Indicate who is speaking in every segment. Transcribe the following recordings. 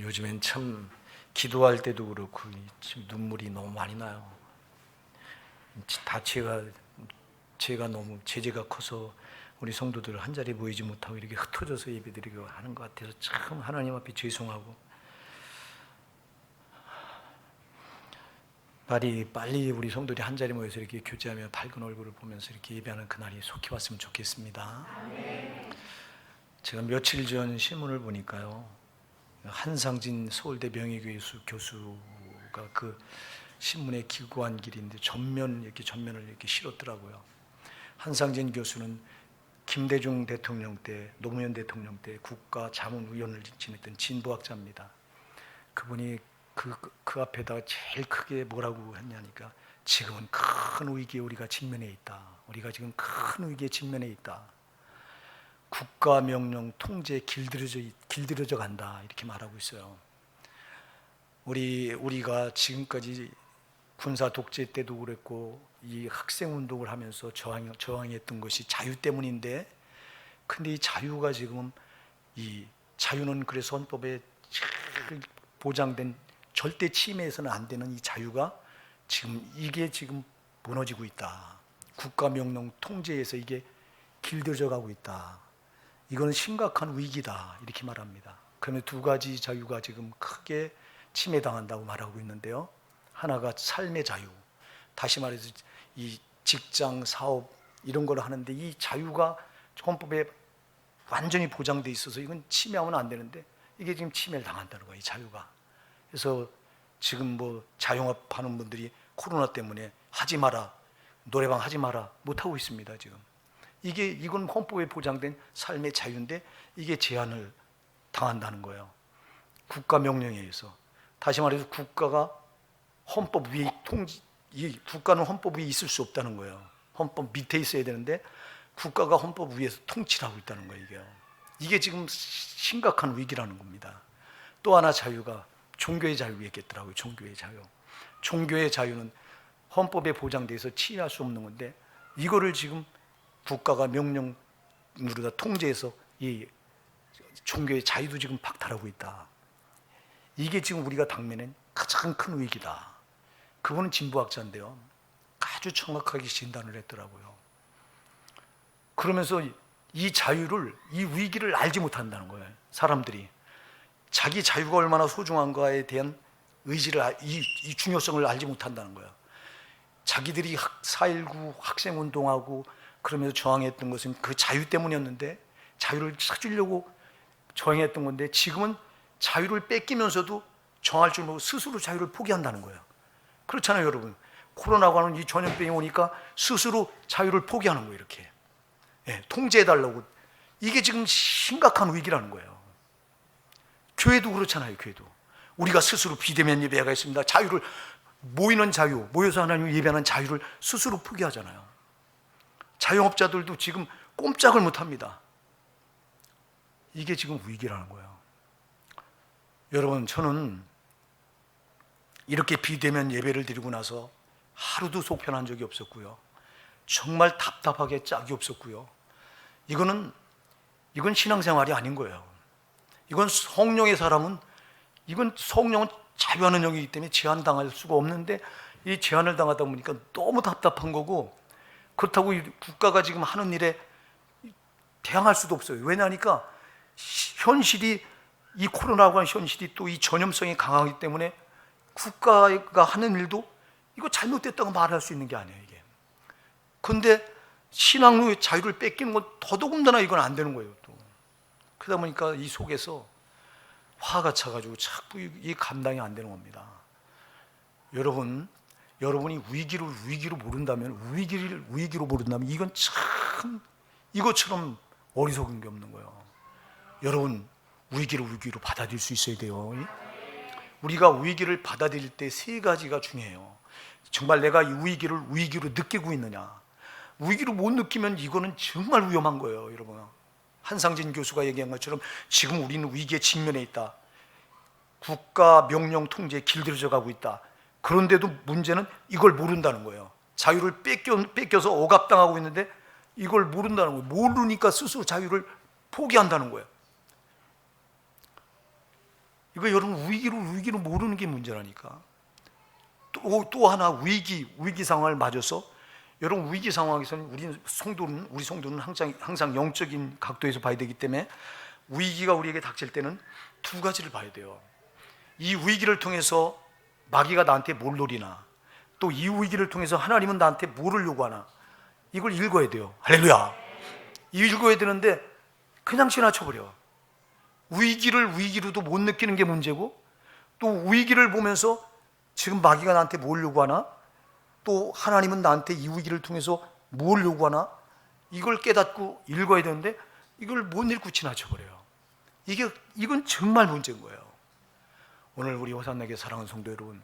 Speaker 1: 요즘엔 참 기도할 때도 그렇고 지금 눈물이 너무 많이 나요. 다 제가 너무 제재가 커서 우리 성도들 한 자리에 모이지 못하고 이렇게 흩어져서 예배드리고 하는 것 같아서 참 하나님 앞에 죄송하고, 빨리 우리 성도들이 한 자리에 모여서 이렇게 교제하며 밝은 얼굴을 보면서 이렇게 예배하는 그날이 속히 왔으면 좋겠습니다. 제가 며칠 전 신문을 보니까요, 한상진 서울대 명예교회 교수가 그 신문에 기고한 길인데 전면을 이렇게 실었더라고요. 한상진 교수는 김대중 대통령 때, 노무현 대통령 때 국가자문위원을 지냈던 진보학자입니다. 그분이 그 앞에다가 제일 크게 뭐라고 했냐니까, 지금은 큰 위기에 우리가 직면해 있다. 우리가 지금 큰 위기에 직면해 있다. 국가 명령 통제에 길들여져 간다. 이렇게 말하고 있어요. 우리가 지금까지 군사 독재 때도 그랬고 이 학생 운동을 하면서 저항했던 것이 자유 때문인데, 근데 이 자유가 지금, 이 자유는 그래서 헌법에 보장된 절대 침해해서는 안 되는 이 자유가 이게 지금 무너지고 있다. 국가 명령 통제에서 이게 길들여져 가고 있다. 이건 심각한 위기다. 이렇게 말합니다. 그러면 두 가지 자유가 지금 크게 침해당한다고 말하고 있는데요. 하나가 삶의 자유. 다시 말해서 이 직장, 사업 이런 걸 하는데 이 자유가 헌법에 완전히 보장돼 있어서 이건 침해하면 안 되는데 이게 지금 침해를 당한다는 거예요. 이 자유가. 그래서 지금 뭐 자영업 하는 분들이 코로나 때문에 하지 마라, 노래방 하지 마라 못 하고 있습니다. 지금 이건 헌법에 보장된 삶의 자유인데 이게 제한을 당한다는 거예요. 국가 명령에 의해서. 다시 말해서 국가가 헌법 위에 국가는 헌법 위에 있을 수 없다는 거예요. 헌법 밑에 있어야 되는데 국가가 헌법 위에서 통치를 하고 있다는 거예요. 이게 지금 심각한 위기라는 겁니다. 또 하나 자유가 종교의 자유 얘기했더라고요. 종교의 자유. 종교의 자유는 헌법에 보장돼서 침해할 수 없는 건데 이거를 지금 국가가 명령으로 다 통제해서 이 종교의 자유도 지금 박탈하고 있다. 이게 지금 우리가 당면한 가장 큰 위기다. 그분은 진보학자인데요, 아주 정확하게 진단을 했더라고요. 그러면서 이 자유를, 이 위기를 알지 못한다는 거예요. 사람들이 자기 자유가 얼마나 소중한가에 대한 의지를, 이 중요성을 알지 못한다는 거예요. 자기들이 4.19 학생운동하고 그러면서 저항했던 것은 그 자유 때문이었는데, 자유를 찾으려고 저항했던 건데 지금은 자유를 뺏기면서도 정할 줄 모르고 스스로 자유를 포기한다는 거예요. 그렇잖아요, 여러분. 코로나고 하는 이 전염병이 오니까 스스로 자유를 포기하는 거예요. 이렇게 통제해달라고. 이게 지금 심각한 위기라는 거예요. 교회도 그렇잖아요. 교회도 우리가 스스로 비대면 예배가 있습니다. 자유를, 모이는 자유, 모여서 하나님 예배하는 자유를 스스로 포기하잖아요. 자영업자들도 지금 꼼짝을 못합니다. 이게 지금 위기라는 거예요. 여러분, 저는 이렇게 비대면 예배를 드리고 나서 하루도 속편한 적이 없었고요. 정말 답답하게 짝이 없었고요. 이건 신앙생활이 아닌 거예요. 이건 성령의 사람은, 이건 성령은 자유하는 영이기 때문에 제한당할 수가 없는데 이 제한을 당하다 보니까 너무 답답한 거고, 그렇다고 국가가 지금 하는 일에 대항할 수도 없어요. 왜냐하니까 현실이, 이 코로나가 현실이 또 이 전염성이 강하기 때문에 국가가 하는 일도 이거 잘못됐다고 말할 수 있는 게 아니에요, 이게. 그런데 신앙의 자유를 뺏기는 건 더더군다나 이건 안 되는 거예요, 또. 그러다 보니까 이 속에서 화가 차가지고 자꾸 이 감당이 안 되는 겁니다. 여러분이 위기로 모른다면, 위기로 모른다면 이건 참 이것처럼 어리석은 게 없는 거예요. 여러분, 위기로 받아들일 수 있어야 돼요. 우리가 위기를 받아들일 때 세 가지가 중요해요. 정말 내가 이 위기로 느끼고 있느냐. 위기로 못 느끼면 이거는 정말 위험한 거예요, 여러분. 한상진 교수가 얘기한 것처럼 지금 우리는 위기에 직면해 있다. 국가 명령 통제에 길들여져 가고 있다. 그런데도 문제는 이걸 모른다는 거예요. 자유를 뺏겨서 억압당하고 있는데 이걸 모른다는 거예요. 모르니까 스스로 자유를 포기한다는 거예요. 이거 여러분 위기를 모르는 게 문제라니까. 또 하나 위기 상황을 맞아서 여러분 위기 상황에서는 우리 성도는 항상 영적인 각도에서 봐야 되기 때문에 위기가 우리에게 닥칠 때는 두 가지를 봐야 돼요. 이 위기를 통해서 마귀가 나한테 뭘 노리나, 또 이 위기를 통해서 하나님은 나한테 뭐를 요구하나, 이걸 읽어야 돼요. 할렐루야. 읽어야 되는데 그냥 지나쳐버려. 위기로도 못 느끼는 게 문제고, 또 위기를 보면서 지금 마귀가 나한테 뭘 요구하나, 또 하나님은 나한테 이 위기를 통해서 뭘 요구하나, 이걸 깨닫고 읽어야 되는데 이걸 못 읽고 지나쳐버려요. 이건 정말 문제인 거예요. 오늘 우리 호산나게 사랑하는 성도 여러분,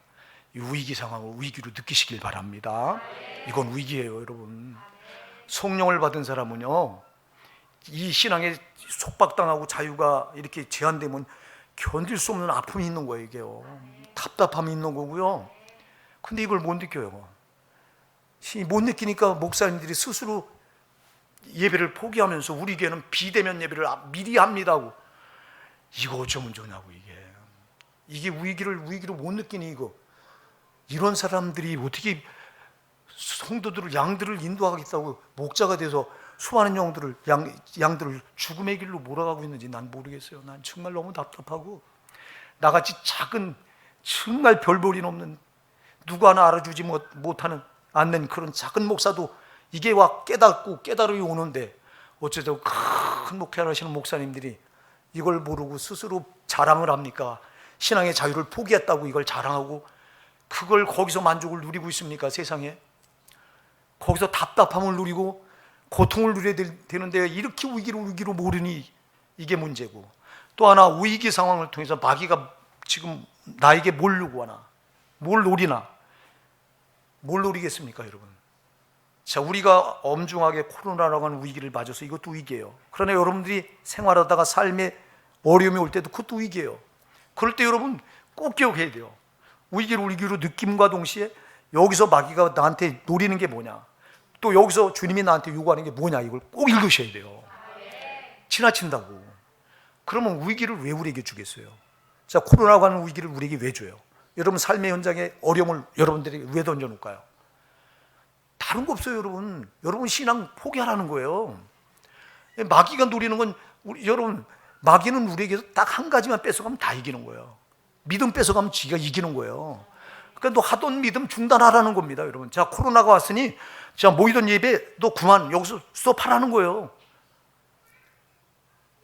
Speaker 1: 이 위기 상황을 위기로 느끼시길 바랍니다. 이건 위기예요, 여러분. 성령을 받은 사람은요, 이 신앙에 속박당하고 자유가 이렇게 제한되면 견딜 수 없는 아픔이 있는 거예요, 이게요. 답답함이 있는 거고요. 근데 이걸 못 느껴요. 못 느끼니까 목사님들이 스스로 예배를 포기하면서 우리 교회는 비대면 예배를 미리 합니다고. 이거 어쩌면 좋냐고. 이게 위기로 못 느끼니 이거. 이런 사람들이 어떻게 성도들을, 양들을 인도하겠다고 목자가 돼서 수많은 양들을 죽음의 길로 몰아가고 있는지 난 모르겠어요. 난 정말 너무 답답하고, 나같이 작은, 정말 별볼일 없는, 누구 하나 알아주지 못하는 않는 그런 작은 목사도 이게 와 깨달음이 오는데, 어쩌자고 큰 목회를 하시는 목사님들이 이걸 모르고 스스로 자랑을 합니까? 신앙의 자유를 포기했다고 이걸 자랑하고, 그걸 거기서 만족을 누리고 있습니까? 세상에 거기서 답답함을 누리고 고통을 누려야 되는데 이렇게 위기로 모르니 이게 문제고, 또 하나 위기 상황을 통해서 마귀가 지금 나에게 뭘 요구하나, 뭘 노리나. 뭘 노리겠습니까, 여러분? 자, 우리가 엄중하게 코로나라고 하는 위기를 맞아서 이것도 위기예요. 그러나 여러분들이 생활하다가 삶에 어려움이 올 때도 그것도 위기예요. 그럴 때 여러분 꼭 기억해야 돼요. 위기로 느낌과 동시에 여기서 마귀가 나한테 노리는 게 뭐냐, 또 여기서 주님이 나한테 요구하는 게 뭐냐, 이걸 꼭 읽으셔야 돼요. 지나친다고. 그러면 위기를 왜 우리에게 주겠어요? 자, 코로나라고 하는 위기를 우리에게 왜 줘요? 여러분 삶의 현장에 어려움을 여러분들에게 왜 던져놓을까요? 다른 거 없어요, 여러분. 여러분 신앙 포기하라는 거예요. 마귀가 노리는 건 여러분, 마귀는 우리에게서 딱 한 가지만 뺏어가면 다 이기는 거예요. 믿음 뺏어가면 지가 이기는 거예요. 그러니까 너 하던 믿음 중단하라는 겁니다, 여러분. 자, 코로나가 왔으니 자, 모이던 예배 너 그만, 여기서 스톱하라는 거예요.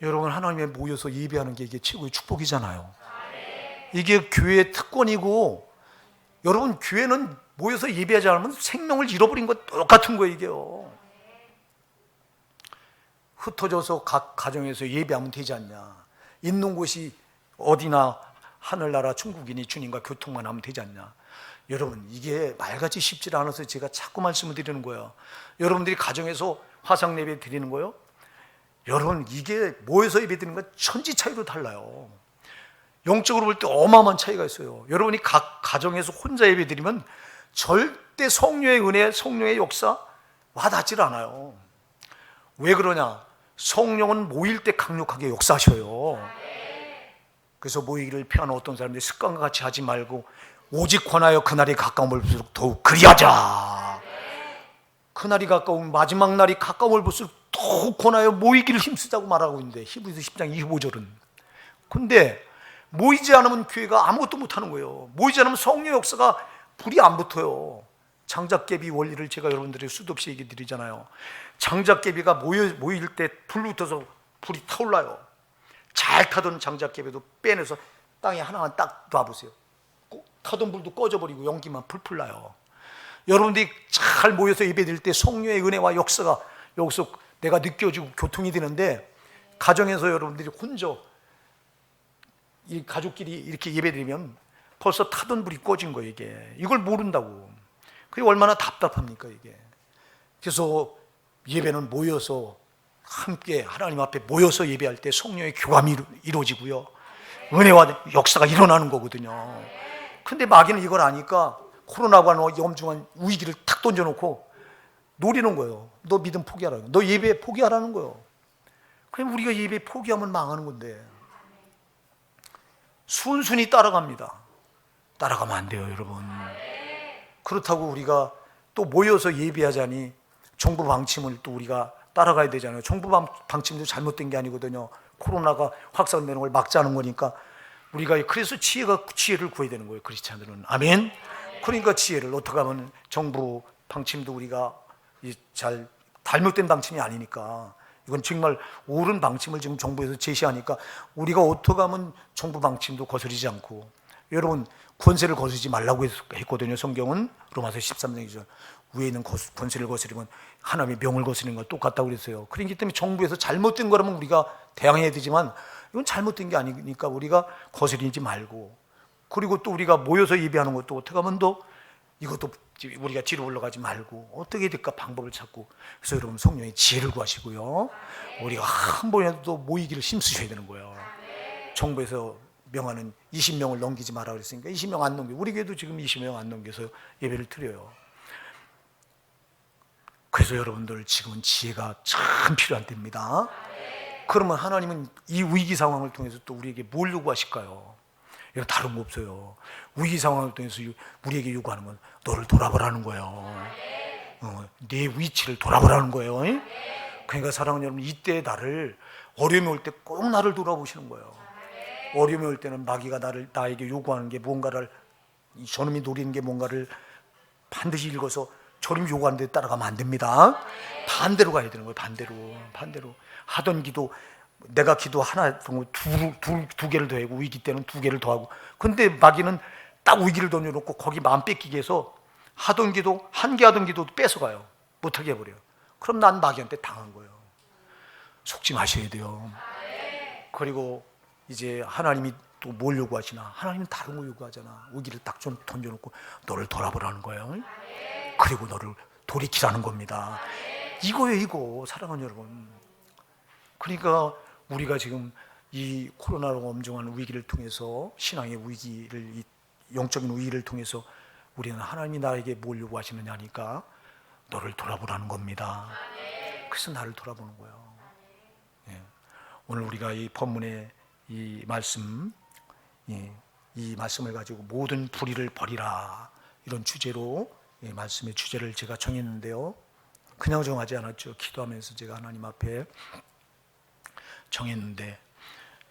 Speaker 1: 여러분, 하나님에 모여서 예배하는 게 이게 최고의 축복이잖아요. 이게 교회의 특권이고, 여러분 교회는 모여서 예배하지 않으면 생명을 잃어버린 것 똑같은 거예요, 이게요. 흩어져서 각 가정에서 예배하면 되지 않냐. 있는 곳이 어디나 하늘나라 천국이니 주님과 교통만 하면 되지 않냐. 여러분, 이게 말같이 쉽지 않아서 제가 자꾸 말씀을 드리는 거예요. 여러분들이 가정에서 화상 예배 드리는 거요, 여러분 이게 모여서 예배 드리는 건 천지 차이로 달라요. 영적으로 볼 때 어마어마한 차이가 있어요. 여러분이 각 가정에서 혼자 예배 드리면 절대 성령의 은혜, 성령의 역사 와닿질 않아요. 왜 그러냐? 성령은 모일 때 강력하게 역사하셔요. 그래서 모이기를 피하는 어떤 사람들이 습관과 같이 하지 말고 오직 권하여 그날이 가까움을 볼수록 더욱 그리하자. 그날이 가까운, 마지막 날이 가까움을 볼수록 더욱 권하여 모이기를 힘쓰자고 말하고 있는데, 히브리서 10장 25절은. 근데 모이지 않으면 교회가 아무것도 못하는 거예요. 모이지 않으면 성령 역사가 불이 안 붙어요. 장작개비 원리를 제가 여러분들에게 수도 없이 얘기 드리잖아요. 장작개비가 모일 때 불 붙어서 불이 타올라요. 잘 타던 장작개비도 빼내서 땅에 하나만 딱 놔보세요. 타던 불도 꺼져버리고 연기만 풀풀 나요. 여러분들이 잘 모여서 예배드릴 때 성령의 은혜와 역사가 여기서 내가 느껴지고 교통이 되는데, 가정에서 여러분들이 혼자 이 가족끼리 이렇게 예배드리면 벌써 타던 불이 꺼진 거예요. 이걸 모른다고. 그게 얼마나 답답합니까, 이게. 그래서 예배는 모여서 함께 하나님 앞에 모여서 예배할 때 성령의 교감이 이루어지고요, 은혜와 역사가 일어나는 거거든요. 근데 마귀는 이걸 아니까 코로나가 엄중한 위기를 탁 던져놓고 노리는 거예요. 너 믿음 포기하라는 거예요. 너 예배 포기하라는 거예요. 그럼 우리가 예배 포기하면 망하는 건데, 순순히 따라갑니다. 따라가면 안 돼요, 여러분. 그렇다고 우리가 또 모여서 예배하자니 정부 방침을 또 우리가 따라가야 되잖아요. 정부 방침도 잘못된 게 아니거든요. 코로나가 확산되는 걸 막자는 거니까 우리가 그래서 지혜를 구해야 되는 거예요, 크리스찬들은. 아멘. 그러니까 지혜를 어떻게 하면 정부 방침도 우리가 잘 잘못된 방침이 아니니까 이건 정말 옳은 방침을 지금 정부에서 제시하니까 우리가 어떻게 하면 정부 방침도 거스르지 않고, 여러분 권세를 거스르지 말라고 했거든요. 성경은 로마서 13장이죠. 위에 있는 권세를 거스르면 하나님의 명을 거스르는 거 똑같다고 그랬어요. 그렇기 때문에 정부에서 잘못된 거라면 우리가 대항해야 되지만 이건 잘못된 게 아니니까 우리가 거스르지 말고, 그리고 또 우리가 모여서 예배하는 것도 어떻게 하면 더 이것도 우리가 뒤로 올라가지 말고 어떻게 될까 방법을 찾고, 그래서 여러분 성령의 지혜를 구하시고요. 우리가 한 번이라도 모이기를 힘쓰셔야 되는 거예요. 정부에서 명하는 20명을 넘기지 마라 그랬으니까 20명 안 넘겨. 우리 교회도 지금 20명 안 넘겨서 예배를 드려요. 그래서 여러분들 지금은 지혜가 참 필요한 때입니다. 그러면 하나님은 이 위기 상황을 통해서 또 우리에게 뭘 요구하실까요? 이거 다른 거 없어요. 위기 상황을 통해서 우리에게 요구하는 건 너를 돌아보라는 거예요. 내 위치를 돌아보라는 거예요. 그러니까 사랑하는 여러분, 이때 나를 어려움이 올 때 꼭 나를 돌아보시는 거예요. 어려움이 올 때는 마귀가 나에게 요구하는 게 뭔가를, 저놈이 노리는 게 뭔가를 반드시 읽어서 저놈이 요구하는 데 따라가면 안 됩니다. 반대로 가야 되는 거예요. 반대로 하던 기도, 내가 기도 하나 두 개를 더하고 위기 때는 두 개를 더하고, 근데 마귀는 딱 위기를 던져놓고 거기 마음 뺏기게 해서 하던 기도, 한 개 하던 기도도 뺏어가요. 못하게 해버려요. 그럼 난 마귀한테 당한 거예요. 속지 마셔야 돼요. 그리고 이제 하나님이 또 뭘 요구하시나? 하나님은 다른 거 요구하잖아. 위기를 딱 좀 던져놓고 너를 돌아보라는 거예요. 그리고 너를 돌이키라는 겁니다. 이거예요, 이거. 사랑하는 여러분. 그러니까 우리가 지금 이 코로나로 엄중한 위기를 통해서, 신앙의 위기를, 이 영적인 위기를 통해서 우리는 하나님이 나에게 뭘 요구하시느냐 하니까 너를 돌아보라는 겁니다. 그래서 나를 돌아보는 거예요. 오늘 우리가 이 본문의 이 말씀, 이 말씀을 가지고 모든 불의를 버리라, 이런 주제로 말씀의 주제를 제가 정했는데요. 그냥 정하지 않았죠. 기도하면서 제가 하나님 앞에 정했는데,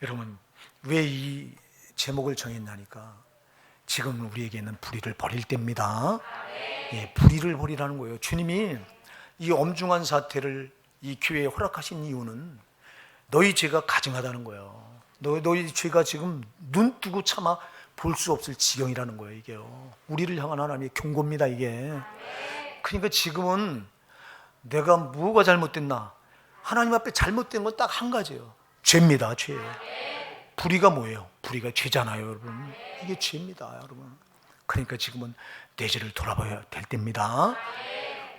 Speaker 1: 여러분 왜 이 제목을 정했냐니까 지금 우리에게는 불의를 버릴 때입니다. 불의를 버리라는 거예요. 주님이 이 엄중한 사태를 이 교회에 허락하신 이유는 너희 죄가 가증하다는 거예요. 너희 죄가 지금 눈 뜨고 차마 볼 수 없을 지경이라는 거예요. 이게요, 우리를 향한 하나님의 경고입니다, 이게. 그러니까 지금은 내가 뭐가 잘못됐나, 하나님 앞에 잘못된 건 딱 한 가지예요. 죄입니다, 죄. 불의가 뭐예요? 불의가 죄잖아요, 여러분. 이게 죄입니다, 여러분. 그러니까 지금은 내 죄를 돌아봐야 될 때입니다.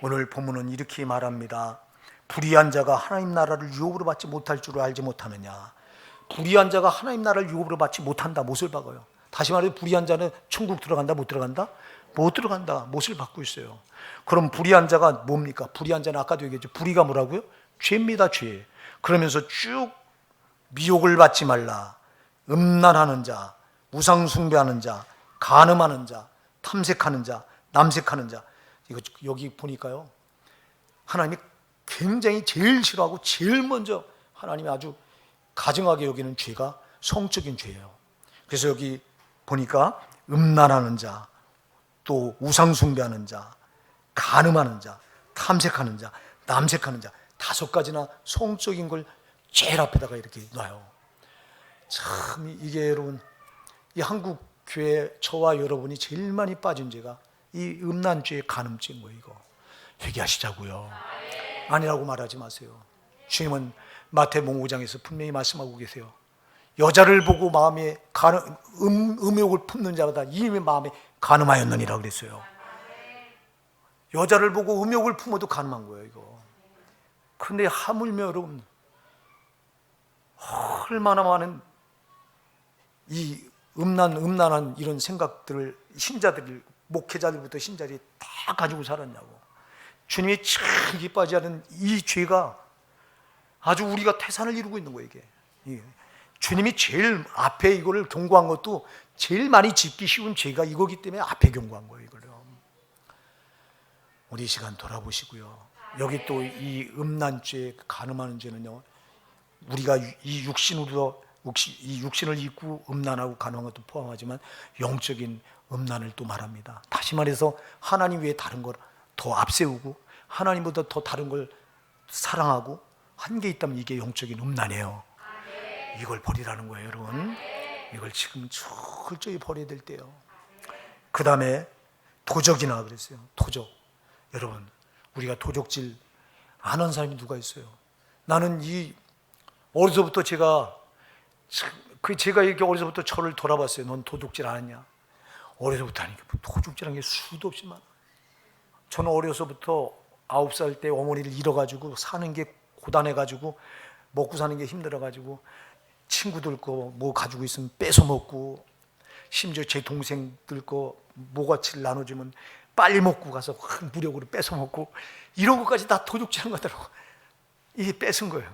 Speaker 1: 오늘 본문은 이렇게 말합니다. 불의한 자가 하나님 나라를 유업으로 받지 못할 줄을 알지 못하느냐. 불의한 자가 하나님 나라를 유업으로 받지 못한다. 못을 박아요. 다시 말해, 불의한 자는 천국 들어간다, 못 들어간다? 못 들어간다. 못을 받고 있어요. 그럼 불의한 자가 뭡니까? 불의한 자는 아까도 얘기했죠. 불의가 뭐라고요? 죄입니다, 죄. 그러면서 쭉 미혹을 받지 말라. 음란하는 자, 우상 숭배하는 자, 간음하는 자, 탐색하는 자, 남색하는 자. 이거 여기 보니까요, 하나님이 굉장히 제일 싫어하고 제일 먼저 하나님이 아주 가증하게 여기는 죄가 성적인 죄예요. 그래서 여기 보니까 음란하는 자, 또 우상 숭배하는 자, 간음하는 자, 탐색하는 자, 남색하는 자, 5가지나 성적인 걸 제일 앞에다가 이렇게 놔요. 참 이게 여러분, 이 한국 교회 저와 여러분이 제일 많이 빠진 죄가 이 음란죄, 간음죄, 뭐 이거 회개하시자고요. 아니라고 말하지 마세요. 주님은 마태복음 5장에서 분명히 말씀하고 계세요. 여자를 보고 마음에 음욕을 품는 자보다 이미 마음에 간음하였느니라 그랬어요. 여자를 보고 음욕을 품어도 간음한 거예요, 이거. 그런데 하물며 여러분, 얼마나 많은 이 음란한 이런 생각들을 신자들, 목회자들부터 신자들이 다 가지고 살았냐고. 주님이 참 기뻐하지 않은 이 죄가 아주 우리가 태산을 이루고 있는 거예요, 이게. 주님이 제일 앞에 이거를 경고한 것도 제일 많이 짓기 쉬운 죄가 이거기 때문에 앞에 경고한 거예요. 이거를. 우리 이 시간 돌아보시고요. 여기 또 이 음란죄, 간음하는 죄는요, 우리가 이 육신을 입고 음란하고 간음한 것도 포함하지만 영적인 음란을 또 말합니다. 다시 말해서 하나님 외에 다른 걸 더 앞세우고 하나님보다 더 다른 걸 사랑하고 한 게 있다면 이게 영적인 음란이에요. 이걸 버리라는 거예요, 여러분. 이걸 지금 철저히 버려야 될 때요. 그 다음에 도적이나 그랬어요. 도적. 여러분, 우리가 도적질 안 한 사람이 누가 있어요? 나는 이 어려서부터 제가 이렇게 어려서부터 저를 돌아봤어요. 넌 도둑질 안 했냐? 어려서부터 하니까 도둑질한 게 수도 없이 많아. 저는 어려서부터 9살 때 어머니를 잃어가지고 사는 게 고단해가지고 먹고 사는 게 힘들어가지고 친구들 거 뭐 가지고 있으면 뺏어 먹고, 심지어 제 동생들 거 모가치를 나눠주면 빨리 먹고 가서 무력으로 뺏어 먹고, 이런 것까지 다 도둑질한 거더라고. 이게 뺏은 거예요.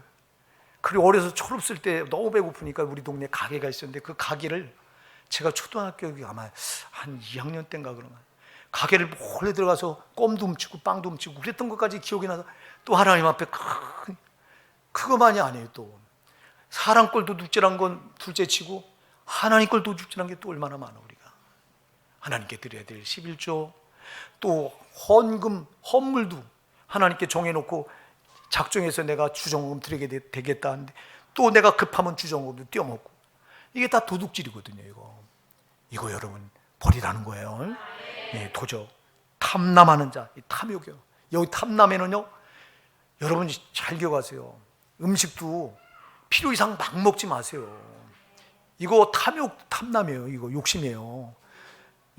Speaker 1: 그리고 어려서 초록쓸 때 너무 배고프니까 우리 동네에 가게가 있었는데 그 가게를 제가 초등학교 아마 한 2학년 때인가 그런가, 가게를 몰래 들어가서 껌도 훔치고 빵도 훔치고 그랬던 것까지 기억이 나서, 또 하나님 앞에 그거만이 아니에요. 또 사람 걸 도둑질한 건 둘째치고 하나님 걸 도둑질한 게 또 얼마나 많아. 우리가 하나님께 드려야 될 11조, 또 헌금, 헌물도 하나님께 정해놓고 작정해서 내가 주정금 드리게 되겠다 하는데 또 내가 급하면 주정금도 떼어먹고, 이게 다 도둑질이거든요. 이거 여러분 버리라는 거예요. 예, 도적. 탐남하는 자, 이 탐욕이요. 여기 탐남에는요, 여러분 잘 기억하세요. 음식도 필요 이상 막 먹지 마세요. 이거 탐남이에요. 이거 욕심이에요.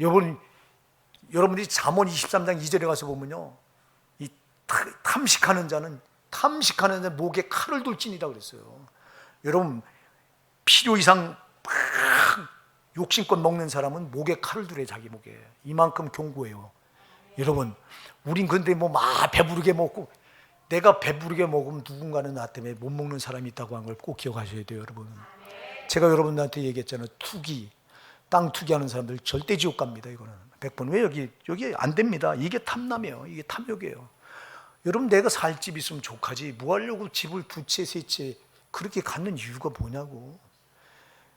Speaker 1: 여러분들이 잠언 23장 2절에 가서 보면요, 이 탐식하는 자는 목에 칼을 둘지니라 그랬어요. 여러분, 필요 이상 막 욕심껏 먹는 사람은 목에 칼을 두래. 자기 목에. 이만큼 경고해요. 여러분, 우린 근데 뭐 막 배부르게 먹고, 내가 배부르게 먹으면 누군가는 나 때문에 못 먹는 사람이 있다고 하는 걸 꼭 기억하셔야 돼요, 여러분. 제가 여러분들한테 얘기했잖아요. 땅 투기하는 사람들 절대 지옥 갑니다. 이거는 100번. 왜 여기 안 됩니다. 이게 탐남이에요. 이게 탐욕이에요. 여러분, 내가 살 집 있으면 족하지 뭐 하려고 집을 두 채, 세 채 그렇게 갖는 이유가 뭐냐고.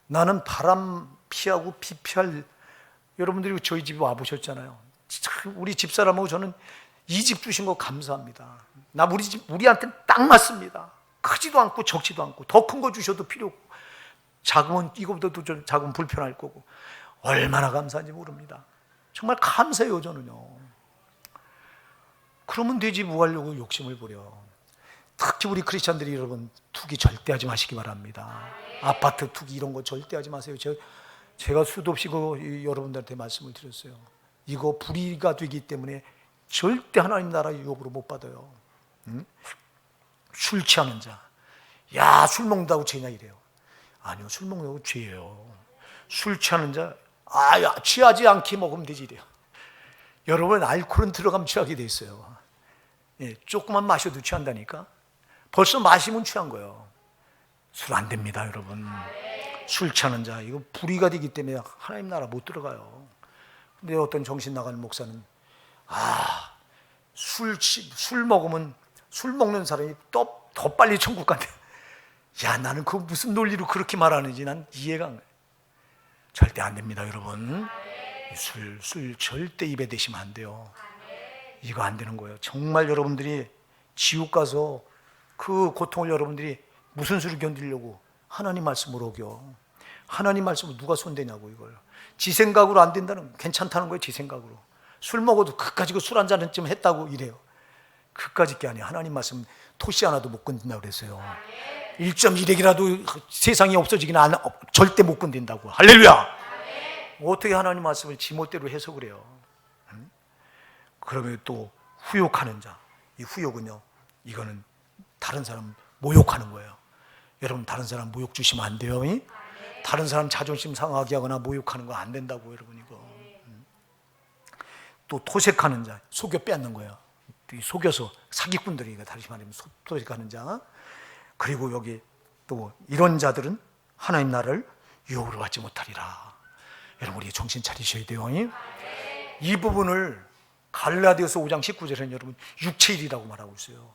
Speaker 1: 나는 바람 피하고 비 피할, 여러분들이 저희 집에 와보셨잖아요. 우리 집사람하고 저는 이 집 주신 거 감사합니다. 우리한테는 딱 맞습니다. 크지도 않고 적지도 않고, 더 큰 거 주셔도 필요 없고, 작으면 이거보다도 좀 작으면 불편할 거고, 얼마나 감사한지 모릅니다. 정말 감사해요, 저는요. 그러면 되지 뭐 하려고 욕심을 부려. 특히 우리 크리스찬들이 여러분, 투기 절대 하지 마시기 바랍니다. 아파트 투기 이런 거 절대 하지 마세요. 제가 수도 없이 여러분들한테 말씀을 드렸어요. 이거 불의가 되기 때문에 절대 하나님 나라 유업으로 못 받아요. 응? 술 취하는 자, 야, 술 먹는다고 죄냐 이래요. 아니요, 술 먹는다고 죄예요. 술 취하는 자, 야, 취하지 않게 먹으면 되지 이래요. 여러분, 알코올은 들어가면 취하게 돼 있어요. 예, 조금만 마셔도 취한다니까. 벌써 마시면 취한 거예요. 술 안 됩니다, 여러분. 술 취하는 자, 이거 불의가 되기 때문에 하나님 나라 못 들어가요. 근데 어떤 정신 나가는 목사는, 술 먹는 사람이 더 빨리 천국 간대. 야, 나는 그 무슨 논리로 그렇게 말하는지 난 이해가 안 가요. 절대 안 됩니다, 여러분. 술 절대 입에 대시면 안 돼요. 이거 안 되는 거예요. 정말 여러분들이 지옥 가서 그 고통을 여러분들이 무슨 수를 견디려고 하나님 말씀을 어겨. 하나님 말씀을 누가 손대냐고. 이걸 지 생각으로 안 된다는, 괜찮다는 거예요. 지 생각으로 술 먹어도 그까짓 술 한 잔쯤 했다고 이래요. 그까짓 게 아니에요. 하나님 말씀 토시 하나도 못 건든다고 그랬어요. 1.1핵이라도 세상이 없어지기는 절대 못 건든다고. 할렐루야. 어떻게 하나님 말씀을 지멋대로 해석을 해요? 그러면 또 후욕하는 자, 이 후욕은요, 이거는 다른 사람 모욕하는 거예요. 여러분, 다른 사람 모욕 주시면 안 돼요. 다른 사람 자존심 상하게 하거나 모욕하는 거 안 된다고, 여러분. 이거 또 토색하는 자, 속여 빼앗는 거예요. 속여서 사기꾼들이, 다시 말하면 토색하는 자. 그리고 여기 또 이런 자들은 하나님 나를 유혹으로 받지 못하리라. 여러분, 우리 정신 차리셔야 돼요. 이 부분을 갈라디아서 5장 19절에는 여러분 육체일이라고 말하고 있어요.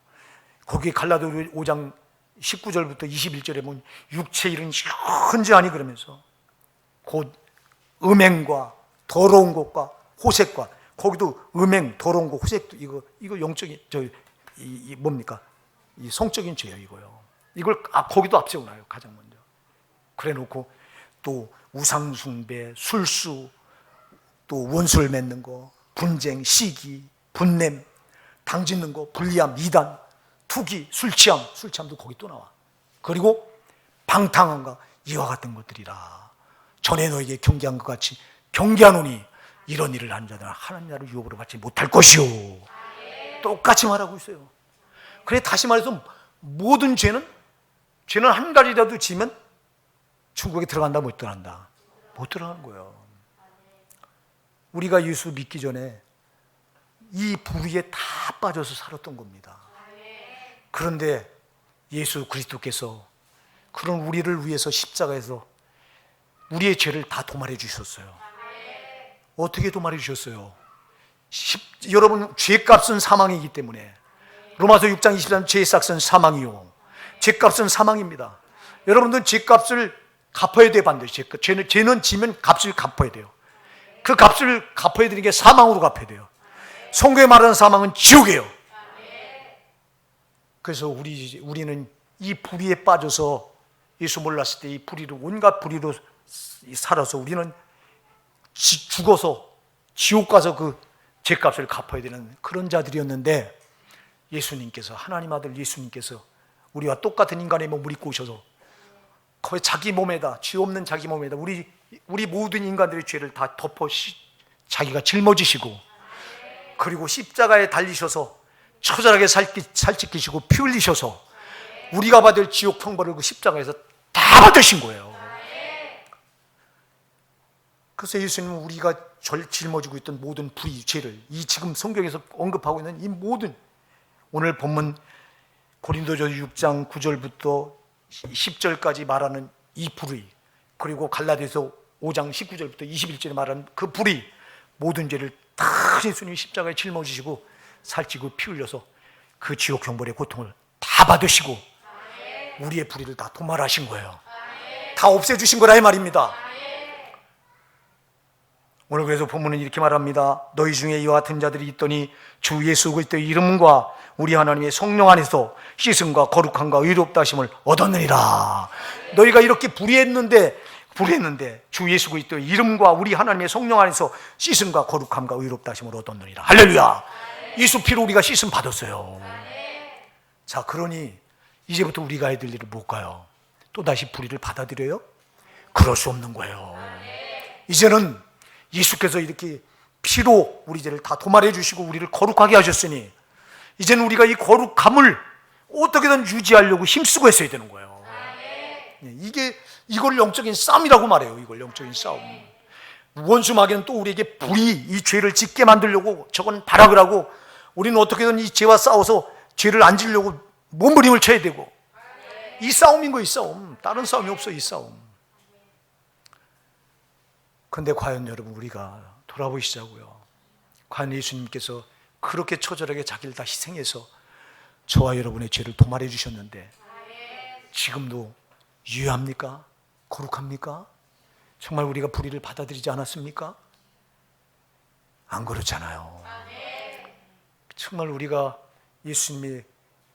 Speaker 1: 거기 갈라디아서 5장 19절부터 21절에 보면 육체일은 현저하니 그러면서 곧 음행과 더러운 것과 호색과, 거기도 음행, 더러운 것, 호색도 이거 영적인 뭡니까? 이 성적인 죄예요, 이거요. 이걸 거기도 앞세워놔요, 가장 먼저. 그래놓고 또 우상숭배, 술수, 또 원수를 맺는 거, 분쟁, 시기, 분냄, 당짓는 거, 불리함, 이단, 투기, 술취함도 거기 또 나와. 그리고 방탕함과 이와 같은 것들이라. 전에 너에게 경계한 것 같이 경계하노니 이런 일을 하는 자들은 하나님 나라를 유혹으로 받지 못할 것이요. 똑같이 말하고 있어요. 그래, 다시 말해서 모든 죄는 한 가지라도 지면 천국에 들어간다, 못 들어간다? 못 들어가는 거예요. 우리가 예수 믿기 전에 이 불의에 다 빠져서 살았던 겁니다. 그런데 예수 그리스도께서 그런 우리를 위해서 십자가에서 우리의 죄를 다 도말해 주셨어요. 어떻게 도말해 주셨어요? 여러분, 죄값은 사망이기 때문에 로마서 6장 23절 죄의 삭은 사망이요. 죄값은 사망입니다. 여러분들은 죄값을 갚아야 돼요, 반드시. 죄는 지면 값을 갚아야 돼요. 그 값을 갚아야 되는 게 사망으로 갚아야 돼요. 성경에 말하는 사망은 지옥이에요. 그래서 우리는 이 불의에 빠져서 예수 몰랐을 때 이 불의로, 온갖 불의로 살아서 우리는 죽어서 지옥 가서 그 죄값을 갚아야 되는 그런 자들이었는데, 예수님께서, 하나님 아들 예수님께서 우리와 똑같은 인간의 몸을 입고 오셔서 거의 자기 몸에다, 죄 없는 자기 몸에다 우리 모든 인간들의 죄를 다 덮어 자기가 짊어지시고, 그리고 십자가에 달리셔서 처절하게 살찌키시고 피 흘리셔서 우리가 받을 지옥 형벌을 그 십자가에서 다 받으신 거예요. 그래서 예수님은 우리가 짊어지고 있던 모든 불의, 죄를, 이 지금 성경에서 언급하고 있는 이 모든, 오늘 본문 고린도전서 6장 9절부터 10절까지 말하는 이 불의, 그리고 갈라디아서 5장 19절부터 21절에 말하는 그 불의, 모든 죄를 다 예수님이 십자가에 짊어지시고 살찌고 피 흘려서 그 지옥 형벌의 고통을 다 받으시고 우리의 불의를 다 도말하신 거예요. 다 없애주신 거라 이 말입니다. 오늘 그래서 본문은 이렇게 말합니다. 너희 중에 이와 같은 자들이 있더니 주 예수 그리스도의 이름과 우리 하나님의 성령 안에서 씻음과 거룩함과 의롭다 하심을 얻었느니라. 너희가 이렇게 불의했는데 주 예수 그리스도의 이름과 우리 하나님의 성령 안에서 씻음과 거룩함과 의롭다 하심을 얻었느니라. 할렐루야. 예수 피로 우리가 씻음 받았어요. 자, 그러니 이제부터 우리가 해야 될 일을 뭘까요? 또다시 불의를 받아들여요? 그럴 수 없는 거예요. 이제는 예수께서 이렇게 피로 우리 죄를 다 도말해 주시고 우리를 거룩하게 하셨으니 이제는 우리가 이 거룩함을 어떻게든 유지하려고 힘쓰고 했어야 되는 거예요. 이걸 영적인 싸움이라고 말해요. 이걸 영적인 싸움. 원수 마귀는 또 우리에게 이 죄를 짓게 만들려고 저건 발악을 하고, 우리는 어떻게든 이 죄와 싸워서 죄를 안 지려고 몸부림을 쳐야 되고, 이 싸움인 거예요. 이 싸움. 다른 싸움이 없어. 이 싸움. 그런데 과연 여러분, 우리가 돌아보시자고요. 과연 예수님께서 그렇게 처절하게 자기를 다 희생해서 저와 여러분의 죄를 도말해 주셨는데 지금도 유효합니까? 거룩합니까? 정말 우리가 불의를 받아들이지 않았습니까? 안 그렇잖아요. 정말 우리가 예수님의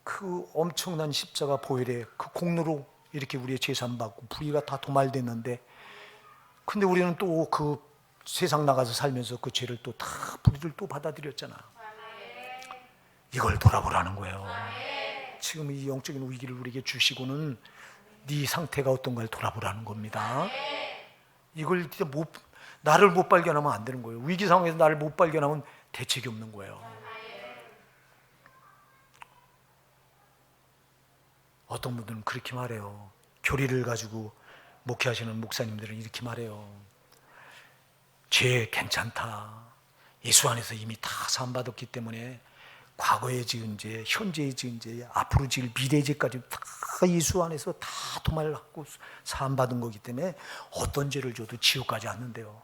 Speaker 1: 그 엄청난 십자가 보혈의 그 공로로 이렇게 우리의 죄 사함받고 불의가 다 도말됐는데, 근데 우리는 또 그 세상 나가서 살면서 그 죄를 또 다 불의를 또 받아들였잖아. 이걸 돌아보라는 거예요. 지금 이 영적인 위기를 우리에게 주시고는 네 상태가 어떤가를 돌아보라는 겁니다. 이걸 진짜 나를 못 발견하면 안 되는 거예요. 위기 상황에서 나를 못 발견하면 대책이 없는 거예요. 어떤 분들은 그렇게 말해요. 교리를 가지고 목회하시는 목사님들은 이렇게 말해요. 죄 괜찮다. 예수 안에서 이미 다 사함받았기 때문에 과거에 지은 죄, 현재에 지은 죄, 앞으로 지을 미래 죄까지 다 예수 안에서 다 도말받고 사함 받은 거기 때문에 어떤 죄를 줘도 지옥 가지 않는데요.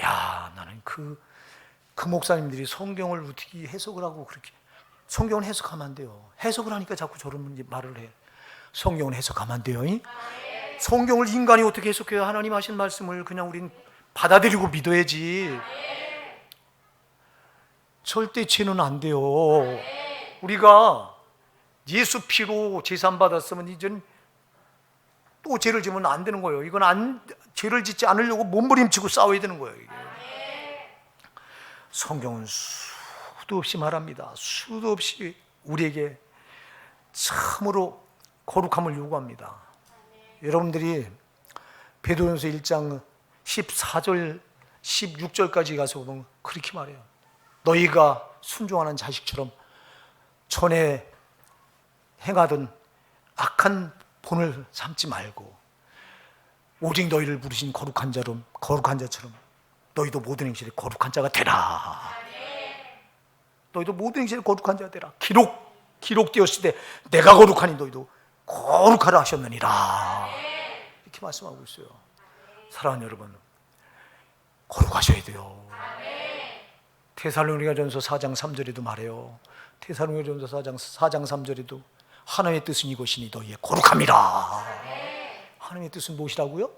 Speaker 1: 야, 나는 그 목사님들이 성경을 어떻게 해석을 하고 그렇게, 성경은 해석하면 안 돼요. 해석을 하니까 자꾸 저런 말을 해. 성경은 해석하면 안 돼요. 성경을 인간이 어떻게 해석해요? 하나님 하신 말씀을 그냥 우린 받아들이고 믿어야지. 절대 죄는 안 돼요. 우리가 예수 피로 제산 받았으면 이젠 또 죄를 지으면 안 되는 거예요. 이건 죄를 짓지 않으려고 몸부림치고 싸워야 되는 거예요. 이게. 성경은 수도 없이 말합니다. 수도 없이 우리에게 참으로 거룩함을 요구합니다. 여러분들이 베드로전서 1장 14절 16절까지 가서 보면 그렇게 말해요. 너희가 순종하는 자식처럼 전에 행하던 악한 본을 삼지 말고 오직 너희를 부르신 거룩한 자처럼 너희도 모든 행실에 거룩한 자가 되라. 너희도 모든 행실에 거룩한 자가 되라. 기록되었을 때 내가 거룩하니 너희도 거룩하라 하셨느니라. 이렇게 말씀하고 있어요. 사랑하는 여러분, 거룩하셔야 돼요. 데살로니가전서 4장 3절에도 말해요. 데살로니가전서 4장 3절에도 하나님의 뜻은 이것이니 너희의 거룩함이라. 하나님의 뜻은 무엇이라고요?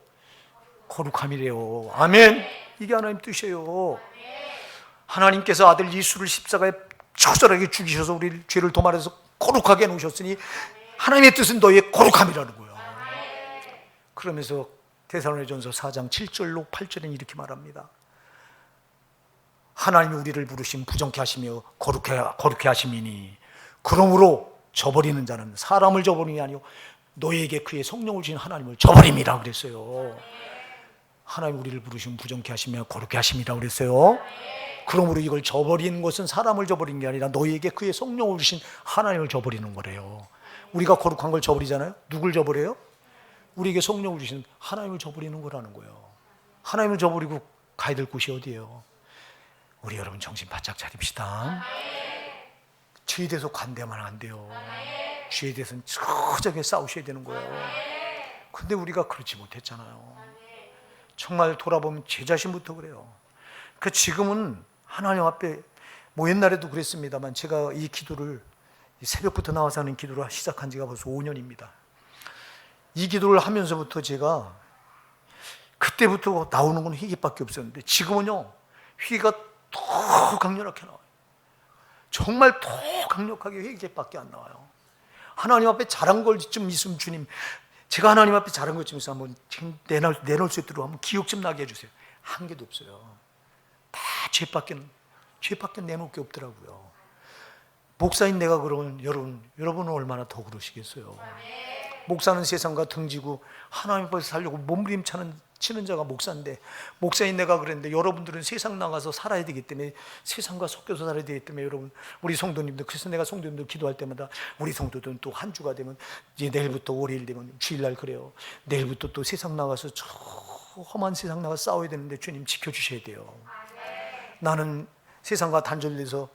Speaker 1: 거룩함이래요. 아멘. 이게 하나님 뜻이에요. 하나님께서 아들 예수를 십자가에 처절하게 죽이셔서 우리 죄를 도말해서 거룩하게 해놓으셨으니 하나님의 뜻은 너희의 거룩함이라는 거예요. 그러면서 데살로니가전서 4장 7절로 8절은 이렇게 말합니다. 하나님이 우리를 부르신 부정케 하시며 거룩케 하심이니 그러므로 저버리는 자는 사람을 저버리니 아니요 너희에게 그의 성령을 주신 하나님을 저버림이라 그랬어요. 하나님 우리를 부르신 부정케 하시며 거룩케 하심이라 그랬어요. 그러므로 이걸 저버리는 것은 사람을 저버리는 게 아니라 너희에게 그의 성령을 주신 하나님을 저버리는 거래요. 우리가 거룩한 걸 저버리잖아요. 누굴 저버려요? 우리에게 성령을 주신 하나님을 저버리는 거라는 거예요. 하나님을 저버리고 가야 될 곳이 어디예요? 우리 여러분 정신 바짝 차립시다. 죄에 대해서 관대하면 안 돼요. 죄에 대해서는 처절하게 싸우셔야 되는 거예요. 근데 우리가 그렇지 못했잖아요. 정말 돌아보면 제 자신부터 그래요. 그 지금은 하나님 앞에 뭐 옛날에도 그랬습니다만 제가 이 기도를 새벽부터 나와서 하는 기도를 시작한 지가 벌써 5년입니다. 이 기도를 하면서부터 제가 그때부터 나오는 건 회개밖에 없었는데 지금은요 회개가 더 강렬하게 나와요. 정말 더 강력하게 회개밖에 안 나와요. 하나님 앞에 잘한 걸 좀 있으면 주님 제가 하나님 앞에 잘한 것 좀 있으면 한번 내놓을 수 있도록 한번 기억 좀 나게 해주세요. 한 개도 없어요. 다 죄밖에 내놓을 게 없더라고요. 목사인 내가 그러면 여러분은 얼마나 더 그러시겠어요. 목사는 세상과 등지고 하나님 앞에서 살려고 몸부림치는 자가 목사인데 목사인 내가 그랬는데 여러분들은 세상 나가서 살아야 되기 때문에 세상과 섞여서 살아야 되기 때문에 여러분 우리 성도님들 그래서 내가 성도님들 기도할 때마다 우리 성도들은 또 한 주가 되면 이제 내일부터 월요일 되면 주일날 그래요. 내일부터 또 세상 나가서 저 험한 세상 나가서 싸워야 되는데 주님 지켜주셔야 돼요. 나는 세상과 단절돼서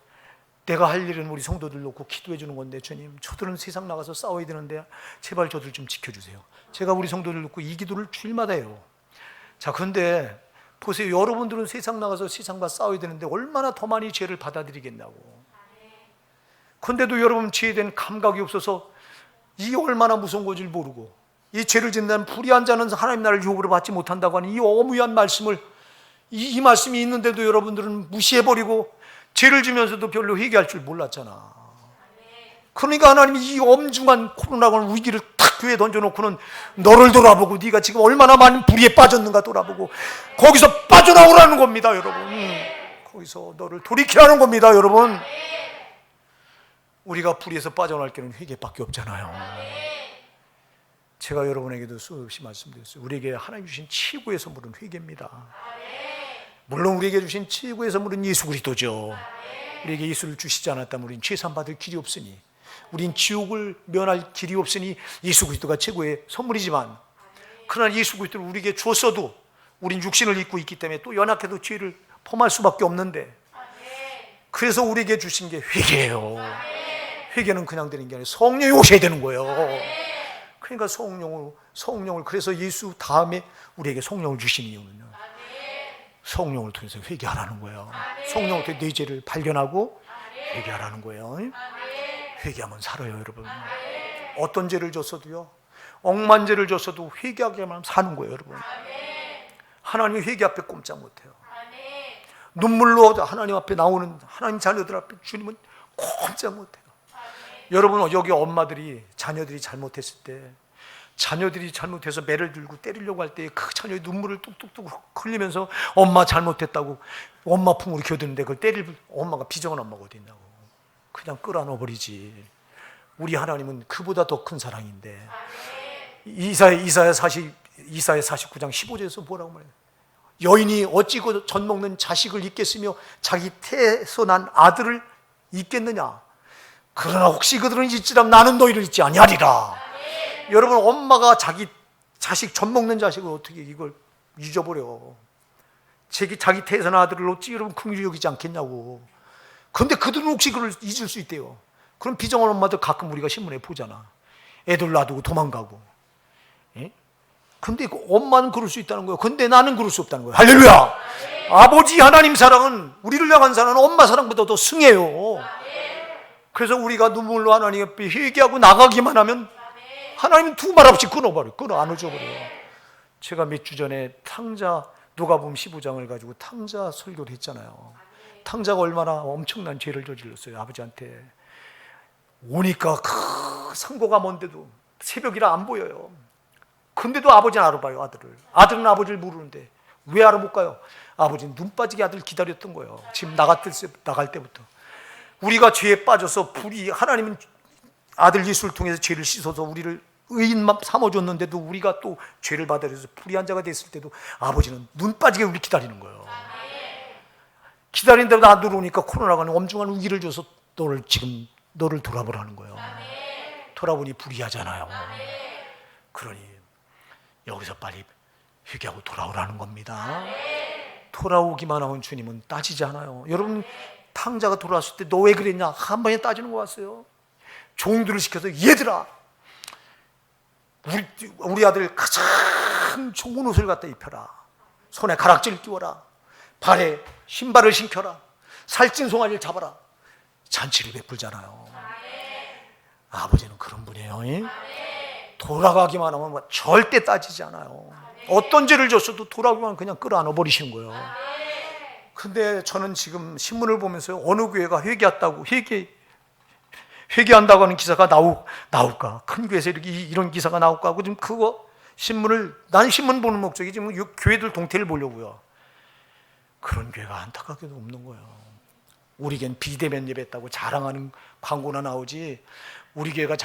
Speaker 1: 내가 할 일은 우리 성도들 놓고 기도해 주는 건데 주님 저들은 세상 나가서 싸워야 되는데 제발 저들 좀 지켜주세요. 제가 우리 성도들 놓고 이 기도를 주일마다 해요. 자, 그런데 보세요. 여러분들은 세상 나가서 세상과 싸워야 되는데 얼마나 더 많이 죄를 받아들이겠냐고. 그런데도 여러분 죄에 대한 감각이 없어서 이 얼마나 무서운 건지 모르고 이 죄를 짓는 불의한 자는 하나님 나라를 유업으로 받지 못한다고 하는 이 어무한 말씀을 이 말씀이 있는데도 여러분들은 무시해버리고 죄를 지면서도 별로 회개할 줄 몰랐잖아. 그러니까 하나님이 이 엄중한 코로나라는 위기를 탁 교회에 던져놓고는 너를 돌아보고 네가 지금 얼마나 많은 불의에 빠졌는가 돌아보고 거기서 빠져나오라는 겁니다, 여러분. 거기서 너를 돌이키라는 겁니다, 여러분. 우리가 불의에서 빠져나올 길은 회개밖에 없잖아요. 제가 여러분에게도 수없이 말씀드렸어요. 우리에게 하나님 주신 최고의 선물은 회개입니다. 물론 우리에게 주신 최고의 선물은 예수 그리스도죠. 우리에게 예수를 주시지 않았다면 우리는 죄산 받을 길이 없으니 우린 지옥을 면할 길이 없으니 예수 그리스도가 최고의 선물이지만 그러나 예수 그리스도를 우리에게 주었어도 우린 육신을 입고 있기 때문에 또 연약해도 죄를 범할 수밖에 없는데 그래서 우리에게 주신 게 회개예요. 회개는 그냥 되는 게 아니라 성령이 오셔야 되는 거예요. 그러니까 성령을 그래서 예수 다음에 우리에게 성령을 주신 이유는요, 성령을 통해서 회개하라는 거예요. 성령을 통해 내 죄를 발견하고 회개하라는 거예요. 회개하면 살아요, 여러분. 어떤 죄를 줬어도요, 억만 죄를 줬어도 회개하기만 하면 사는 거예요, 여러분. 하나님이 회개 앞에 꼼짝 못해요. 눈물로 하나님 앞에 나오는 하나님 자녀들 앞에 주님은 꼼짝 못해요. 여러분, 여기 엄마들이 자녀들이 잘못했을 때, 자녀들이 잘못해서 매를 들고 때리려고 할 때 그 자녀의 눈물을 뚝뚝뚝 흘리면서 엄마 잘못했다고 엄마 품으로 겨드는데 그걸 때릴 엄마가, 비정한 엄마가 어디 있냐고. 그냥 끌어넣어버리지. 우리 하나님은 그보다 더 큰 사랑인데. 이사야 49장 15절에서 뭐라고 말해요? 여인이 어찌 그 젖 먹는 자식을 잊겠으며 자기 태에서 난 아들을 잊겠느냐? 그러나 혹시 그들은 잊지라면 나는 너희를 잊지 아니하리라. 여러분, 엄마가 자기 자식, 젖 먹는 자식을 어떻게 이걸 잊어버려? 자기 태에서 난 아들을 어찌 여러분 긍휼히 여기지 않겠냐고. 근데 그들은 혹시 그걸 잊을 수 있대요. 그럼 비정한 엄마들 가끔 우리가 신문에 보잖아. 애들 놔두고 도망가고. 예? 근데 그 엄마는 그럴 수 있다는 거예요. 근데 나는 그럴 수 없다는 거예요. 할렐루야! 아버지 하나님 사랑은, 우리를 향한 사랑은 엄마 사랑보다 더 승해요. 그래서 우리가 눈물로 하나님 앞에 회개하고 나가기만 하면 하나님은 두 말 없이 끊어 안아줘버려요. 제가 몇 주 전에 누가복음 15장을 가지고 탕자 설교를 했잖아요. 탕자가 얼마나 엄청난 죄를 저질렀어요. 아버지한테 오니까 그 상고가 먼데도 새벽이라 안 보여요. 근데도 아버지는 알아봐요, 아들을. 아들은 아버지를 모르는데 왜 알아 못 가요? 아버지는 눈 빠지게 아들 기다렸던 거예요. 지금 나갈 때부터. 우리가 죄에 빠져서 하나님은 아들 예수를 통해서 죄를 씻어서 우리를 의인만 삼아줬는데도 우리가 또 죄를 받아들여서 불의한 자가 됐을 때도 아버지는 눈 빠지게 우리 기다리는 거예요. 기다리는데도 안 들어오니까 코로나가 엄중한 위기를 줘서 너를 돌아보라는 거예요. 돌아보니 불의하잖아요. 그러니 여기서 빨리 회개하고 돌아오라는 겁니다. 돌아오기만 하면 주님은 따지지 않아요. 여러분, 탕자가 돌아왔을 때 너 왜 그랬냐? 한 번에 따지는 거 같아요. 종들을 시켜서 얘들아, 우리 아들 가장 좋은 옷을 갖다 입혀라. 손에 가락지를 끼워라. 발에 신발을 신겨라. 살찐 송아지를 잡아라. 잔치를 베풀잖아요. 아버지는 그런 분이에요. 돌아가기만 하면 절대 따지지 않아요. 어떤 죄를 졌어도 돌아가기만 하면 그냥 끌어안아 버리시는 거예요. 근데 저는 지금 신문을 보면서 어느 교회가 회개한다고 하는 기사가 나올까? 큰 교회에서 이런 기사가 나올까 하고 지금 난 신문 보는 목적이 지금 교회들 동태를 보려고요. 그런 교회가 안타깝게도 없는 거예요. 우리겐 비대면 예배했다고 자랑하는 광고나 나오지, 우리 교회가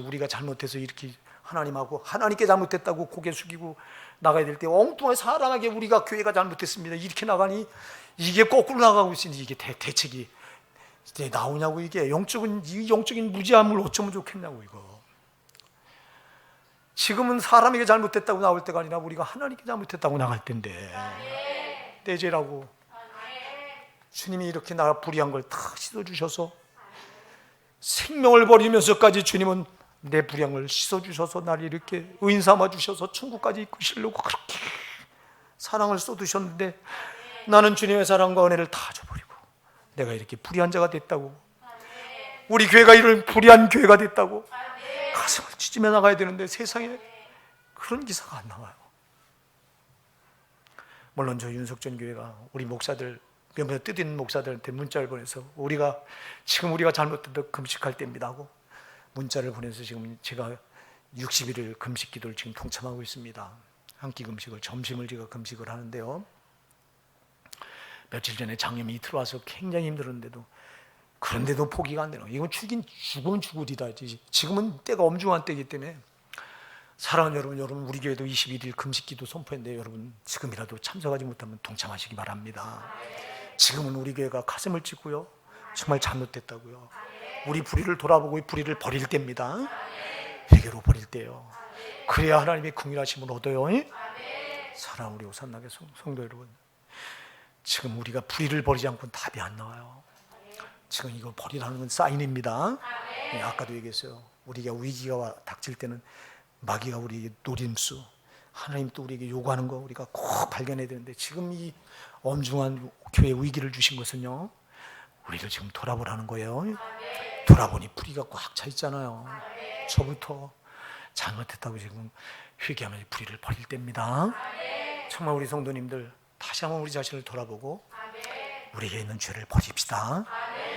Speaker 1: 우리가 잘못해서 이렇게 하나님께 잘못했다고 고개 숙이고 나가야 될 때 엉뚱하게 사랑하게 우리가 교회가 잘못했습니다 이렇게 나가니 이게 거꾸로 나가고 있으니 이게 대책이 나오냐고. 이게 영적인 무지함을 어쩌면 좋겠냐고. 이거 지금은 사람에게 잘못했다고 나올 때가 아니라 우리가 하나님께 잘못했다고 나갈 텐데 내 죄라고 주님이 이렇게 나 불의한 걸 다 씻어주셔서 생명을 버리면서까지 주님은 내 불량을 씻어주셔서 나를 이렇게 의인 삼아주셔서 천국까지 이끄시려고 그렇게 사랑을 쏟으셨는데 나는 주님의 사랑과 은혜를 다 줘버리고 내가 이렇게 불의한 자가 됐다고, 우리 교회가 이런 불의한 교회가 됐다고 가슴을 찢으며 나가야 되는데 세상에 그런 기사가 안 나와요. 물론 저 윤석전 교회가 우리 목사들, 몇몇 뜻있는 목사들한테 문자를 보내서 우리가 잘못해도 금식할 때입니다 하고 문자를 보내서 지금 제가 60일을 금식 기도를 지금 동참하고 있습니다. 한 끼 금식을, 점심을 제가 금식을 하는데요. 며칠 전에 장염이 들어와서 굉장히 힘들었는데도, 그런데도 포기가 안 되는 거예요. 이건 죽으면 죽으리다. 지금은 때가 엄중한 때이기 때문에 사랑하는 여러분, 우리 교회도 21일 금식 기도 선포했는데 여러분 지금이라도 참석하지 못하면 동참하시기 바랍니다. 지금은 우리 교회가 가슴을 찢고요, 정말 잘못됐다고요, 우리 불의를 돌아보고 이 불의를 버릴 때입니다. 회개로 버릴 때요. 그래야 하나님의 긍휼하심을 얻어요. 사랑하는 우리 오산나게 성도 여러분, 지금 우리가 불의를 버리지 않고는 답이 안 나와요. 지금 이거 버리라는 건 사인입니다. 예, 아까도 얘기했어요. 우리가 위기가 닥칠 때는 마귀가 우리에게 노림수, 하나님 또 우리에게 요구하는 거 우리가 꼭 발견해야 되는데, 지금 이 엄중한 교회 위기를 주신 것은요, 우리를 지금 돌아보라는 거예요. 돌아보니 뿌리가 꽉 차 있잖아요. 저부터 잘못했다고 지금 회개하면 뿌리를 버릴 때입니다. 정말 우리 성도님들 다시 한번 우리 자신을 돌아보고 우리에게 있는 죄를 버립시다.